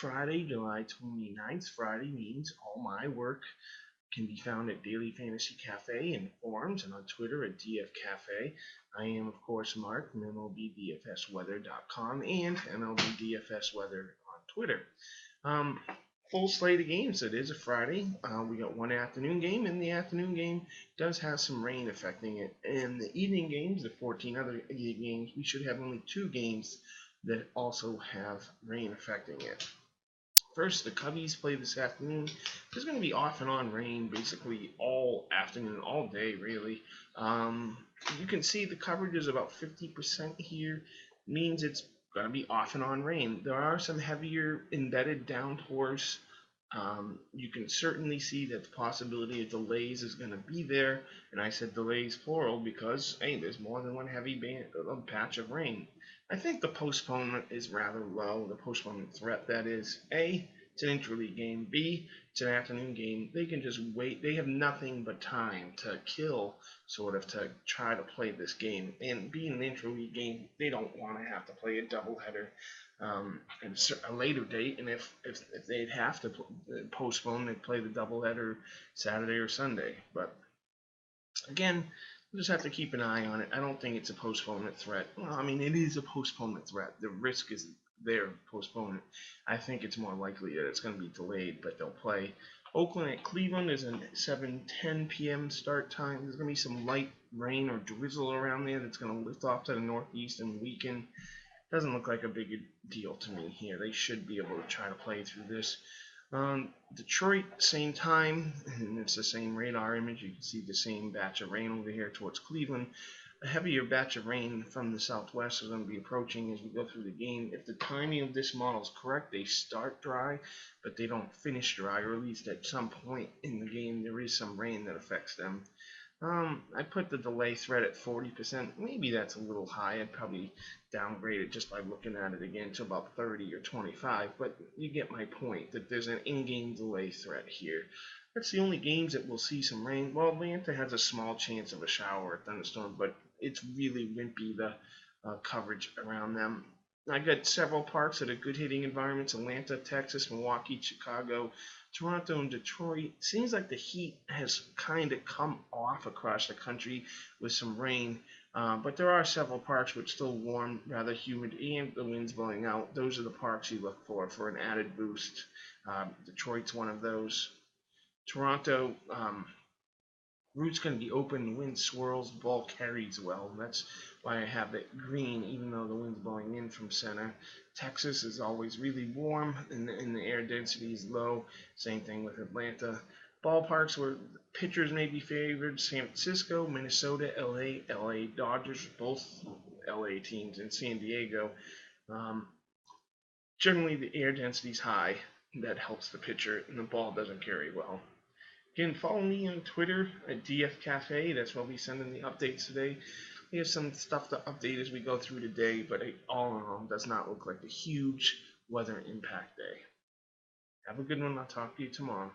Friday, July 29th. Friday means all my work can be found at Daily Fantasy Cafe in forums and on Twitter at DF Cafe. I am, of course, Mark from MLBDFSweather.com and MLB DFS Weather on Twitter. Full slate of games. It is a Friday. We got one afternoon game, and the afternoon game does have some rain affecting it. And the evening games, the 14 other games, we should have only 2 games that also have rain affecting it. First, the Cubbies play this afternoon. There's going to be off and on rain basically all afternoon, all day, really. You can see the coverage is about 50% here. Means it's going to be off and on rain. There are some heavier embedded downpours. You can certainly see that the possibility of delays is going to be there. And I said delays plural because, hey, there's more than one heavy patch of rain. I think the postponement is rather low. The postponement threat, that is. A, it's an interleague game. B, it's an afternoon game. They can just wait. They have nothing but time to kill, sort of, to try to play this game. And being an interleague game, they don't want to have to play a doubleheader at a later date. And if they'd have to postpone, they'd play the doubleheader Saturday or Sunday. But again, we'll just have to keep an eye on it. I don't think it's a postponement threat. Well, I mean, it is a postponement threat. The risk is there, postponement. I think it's more likely that it's going to be delayed, but they'll play. Oakland at Cleveland is a 7:10 p.m. start time. There's going to be some light rain or drizzle around there that's going to lift off to the northeast and weaken. Doesn't look like a big deal to me here. They should be able to try to play through this. Detroit, same time, and it's the same radar image. You can see the same batch of rain over here towards Cleveland. A heavier batch of rain from the southwest is going to be approaching as we go through the game. If the timing of this model is correct, they start dry, but they don't finish dry, or at least at some point in the game there is some rain that affects them. I put the delay threat at 40%. Maybe that's a little high. I'd probably downgrade it just by looking at it again to about 30 or 25. But you get my point that there's an in-game delay threat here. That's the only games that will see some rain. Well, Atlanta has a small chance of a shower or thunderstorm, but it's really wimpy, the coverage around them. I got several parks that are good hitting environments: Atlanta, Texas, Milwaukee, Chicago, Toronto, and Detroit. Seems like the heat has kind of come off across the country with some rain, but there are several parks which still warm, rather humid, and the wind's blowing out. Those are the parks you look for an added boost. Detroit's one of those. Toronto, route's going to be open, the wind swirls, the ball carries well. That's why I have it green, even though the wind's blowing in from center. Texas is always really warm, and the air density is low. Same thing with Atlanta. Ballparks where pitchers may be favored: San Francisco, Minnesota, LA Dodgers, both LA teams, and San Diego. Generally, the air density is high. That helps the pitcher, and the ball doesn't carry well. Again, follow me on Twitter at DF Cafe. That's where I'll be sending the updates today. We have some stuff to update as we go through today, but all in all, does not look like a huge weather impact day. Have a good one. I'll talk to you tomorrow.